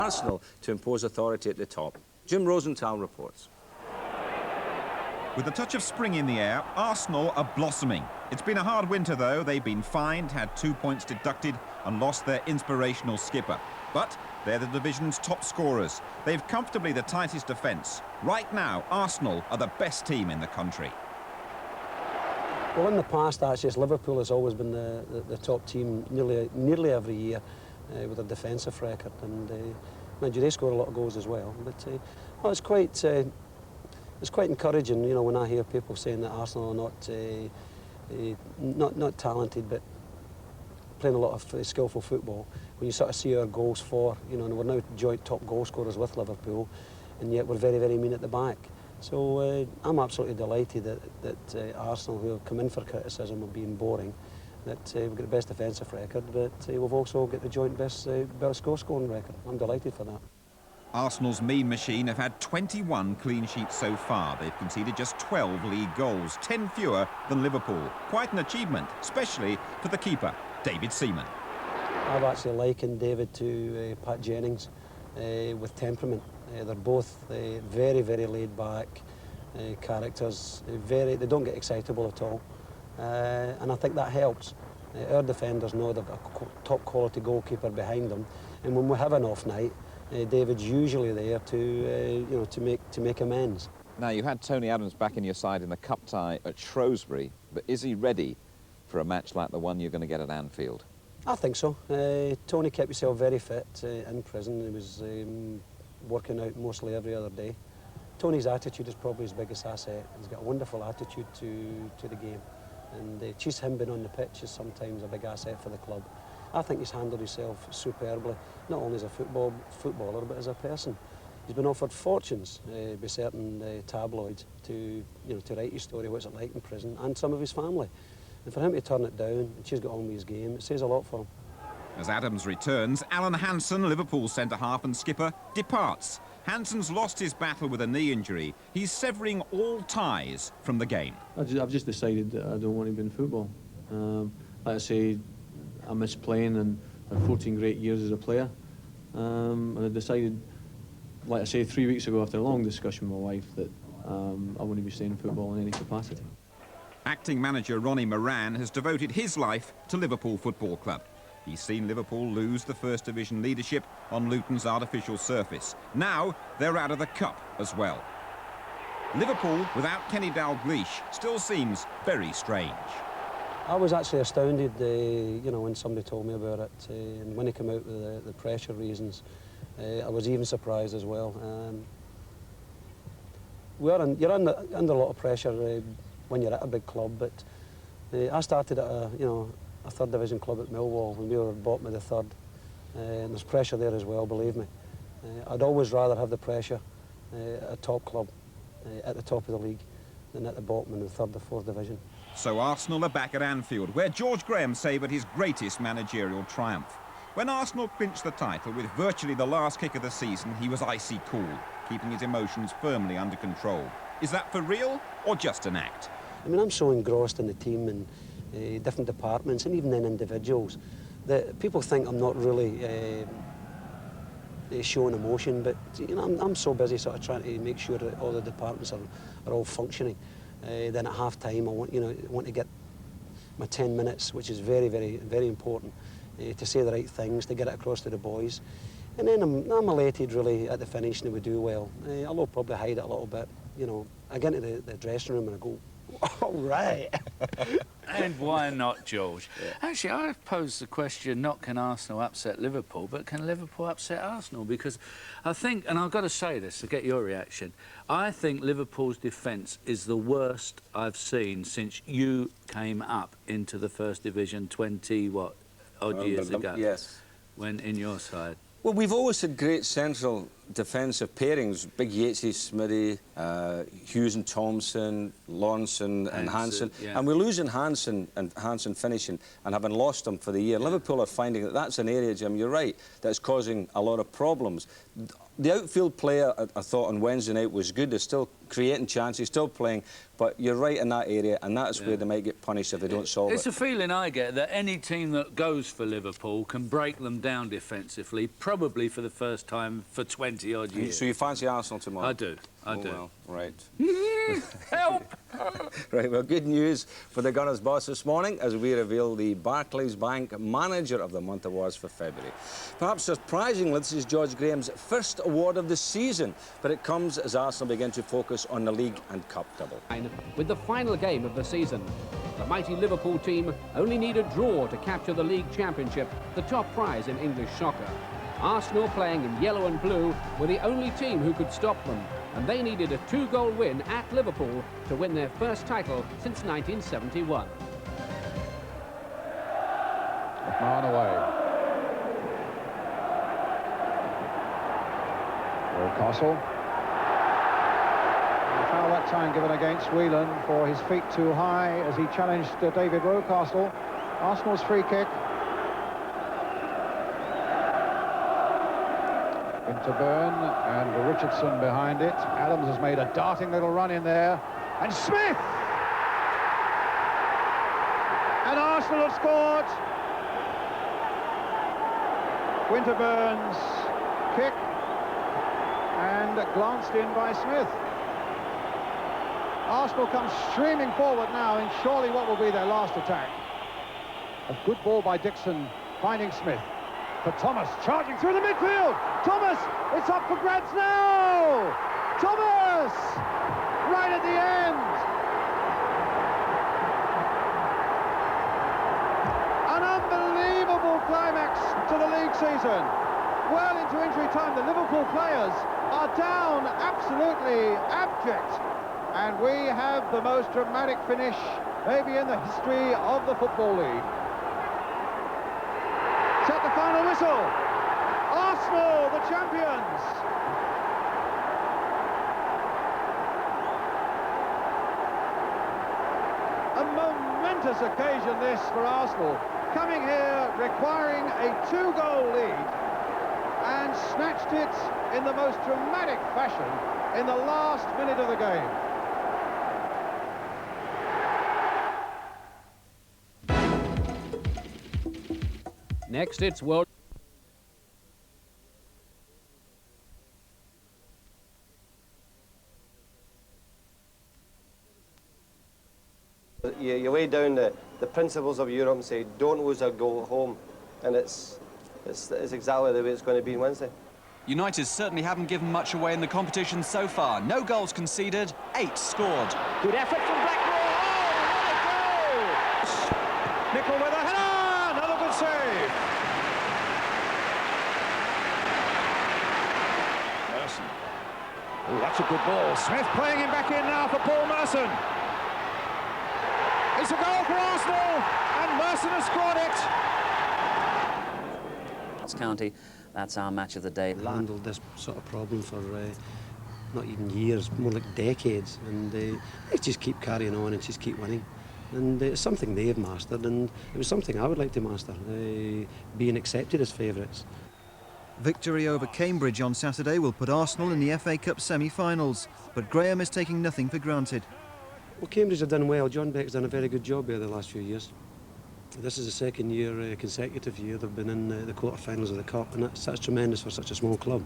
Arsenal to impose authority at the top. Jim Rosenthal reports. With a touch of spring in the air, Arsenal are blossoming. It's been a hard winter, though. They've been fined, had 2 points deducted and lost their inspirational skipper. But they're the division's top scorers. They've comfortably the tightest defence. Right now, Arsenal are the best team in the country. Well, in the past, actually, Liverpool has always been the top team nearly every year with a defensive record. And Managerial, they score a lot of goals as well. But well, it's quite encouraging, you know, when I hear people saying that Arsenal are not talented, but playing a lot of skillful football. When you sort of see our goals for, you know, and we're now joint top goal scorers with Liverpool, and yet we're very, very mean at the back. So I'm absolutely delighted that Arsenal, who have come in for criticism of being boring, that we've got the best defensive record, but we've also got the joint best goal-scoring record. I'm delighted for that. Arsenal's mean machine have had 21 clean sheets so far. They've conceded just 12 league goals, 10 fewer than Liverpool. Quite an achievement, especially for the keeper, David Seaman. I've actually likened David to Pat Jennings with temperament. They're both very, very laid-back characters. They don't get excitable at all, and I think that helps. Our defenders know they've got a top-quality goalkeeper behind them, and when we have an off night, David's usually there to make amends. Now, you had Tony Adams back in your side in the cup tie at Shrewsbury, but is he ready for a match like the one you're going to get at Anfield? I think so. Tony kept himself very fit in prison. He was working out mostly every other day. Tony's attitude is probably his biggest asset. He's got a wonderful attitude to the game, and just him being on the pitch is sometimes a big asset for the club. I think he's handled himself superbly, not only as a footballer, but as a person. He's been offered fortunes by certain tabloids to write his story, what's it like in prison, and some of his family. And for him to turn it down and she's got on with his game, it says a lot for him. As Adams returns, Alan Hansen, Liverpool's centre-half and skipper, departs. Hansen's lost his battle with a knee injury. He's severing all ties from the game. I've just decided that I don't want to be in football. Like I say, I miss playing and had 14 great years as a player. And I decided, like I say, 3 weeks ago after a long discussion with my wife, that I want to be staying in football in any capacity. Acting manager Ronnie Moran has devoted his life to Liverpool Football Club. He's seen Liverpool lose the First Division leadership on Luton's artificial surface. Now they're out of the Cup as well. Liverpool without Kenny Dalglish still seems very strange. I was actually astounded, when somebody told me about it, and when he came out with the pressure reasons, I was even surprised as well. You're under a lot of pressure when you're at a big club, but I started at a third division club at Millwall when we were bottom of the third, and there's pressure there as well, believe me. I'd always rather have the pressure at a top club, at the top of the league, than at the bottom in the third or fourth division. So Arsenal are back at Anfield, where George Graham savoured his greatest managerial triumph. When Arsenal clinched the title with virtually the last kick of the season, he was icy cool, keeping his emotions firmly under control. Is that for real or just an act? I mean, I'm so engrossed in the team and different departments and even in individuals that people think I'm not really showing emotion, but I'm so busy sort of trying to make sure that all the departments are all functioning. Then at half-time, I want to get my 10 minutes, which is very, very, very important, to say the right things, to get it across to the boys. And then I'm elated, really, at the finish, and we do well. I'll probably hide it a little bit. I get into the dressing room and I go, all right. And why not, George? Yeah. Actually, I've posed the question, not can Arsenal upset Liverpool, but can Liverpool upset Arsenal? Because I think, and I've got to say this to get your reaction, I think Liverpool's defence is the worst I've seen since you came up into the First Division 20-odd years ago. Yes. When in your side. Well, we've always had great central defensive pairings, big Yatesy, Smitty, Hughes and Thompson, Lawrence and Hansen. Yeah. And we're losing Hansen and Hansen finishing and having lost him for the year. Liverpool are finding that that's an area, Jim, you're right, that's causing a lot of problems. The outfield player, I thought, on Wednesday night was good. They're still creating chances, still playing, but you're right in that area, and that's where they might get punished if they don't solve it. It's a feeling I get that any team that goes for Liverpool can break them down defensively, probably for the first time for 20-odd years. So you fancy Arsenal tomorrow? I do. I do. Well, right. Help! Right, well, good news for the Gunners' boss this morning as we reveal the Barclays Bank Manager of the Month awards for February. Perhaps surprisingly, this is George Graham's first award of the season, but it comes as Arsenal begin to focus on the League and Cup double. With the final game of the season, the mighty Liverpool team only need a draw to capture the League Championship, the top prize in English soccer. Arsenal, playing in yellow and blue, were the only team who could stop them, and they needed a 2-goal win at Liverpool to win their first title since 1971. McMahon away. Rocastle. Foul that time given against Whelan for his feet too high as he challenged David Rocastle. Arsenal's free kick. Into Byrne and Richardson behind it. Adams has made a darting little run in there. And Smith! And Arsenal have scored. Winterburns kick and glanced in by Smith. Arsenal comes streaming forward now in surely what will be their last attack. A good ball by Dixon, finding Smith. For Thomas, charging through the midfield. Thomas, it's up for grabs now. Thomas, right at the end. An unbelievable climax to the league season. Well into injury time, the Liverpool players are down absolutely abject. And we have the most dramatic finish maybe in the history of the Football League. Set the final whistle. Arsenal, the champions. A momentous occasion this for Arsenal. Coming here, requiring a 2-goal lead, and snatched it in the most dramatic fashion in the last minute of the game. Next, it's World... You lay down the principles of Europe and say, don't lose a goal at home. And it's exactly the way it's going to be on Wednesday. United certainly haven't given much away in the competition so far. No goals conceded, 8 scored. Good effort from Blackmore. Oh, what a goal! Nickel with a header! Another good save. Merson. Oh, that's a good ball. Smith playing him back in now for Paul Merson. It's a goal for Arsenal, and Merson has scored it. County, that's our match of the day. Handled this sort of problem for not even years, more like decades, and they just keep carrying on and just keep winning. And it's something they've mastered, and it was something I would like to master, being accepted as favourites. Victory over Cambridge on Saturday will put Arsenal in the FA Cup semi-finals, but Graham is taking nothing for granted. Well, Cambridge have done well. John Beck's done a very good job there the last few years. This is the second year, consecutive year, they've been in the quarter-finals of the Cup, and that's tremendous for such a small club.